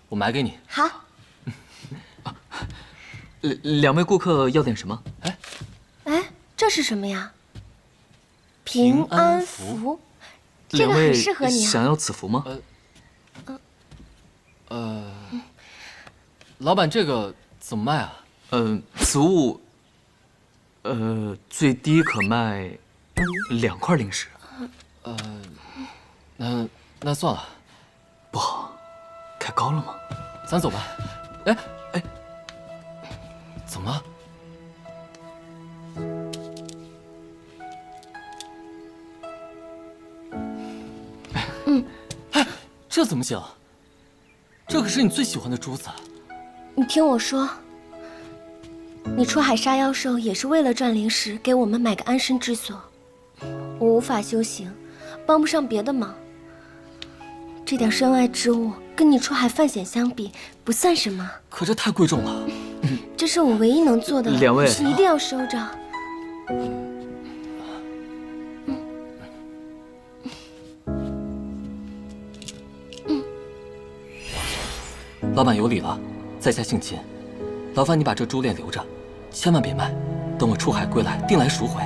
我买给你。好。两位顾客要点什么？哎，这是什么呀？平安符，这个两位很适合你啊。想要此符吗？老板，这个怎么卖啊？此物，最低可卖2块灵石。那算了，不好，开高了吗？咱走吧。哎，怎么了？这怎么行？这可是你最喜欢的珠子。你听我说，你出海杀妖兽也是为了赚灵石，给我们买个安身之所。我无法修行，帮不上别的忙。这点身外之物，跟你出海犯险相比，不算什么。可这太贵重了。这是我唯一能做的了，两位你一定要收着。老板有礼了，在下姓秦，劳烦你把这珠链留着，千万别卖，等我出海归来，定来赎回。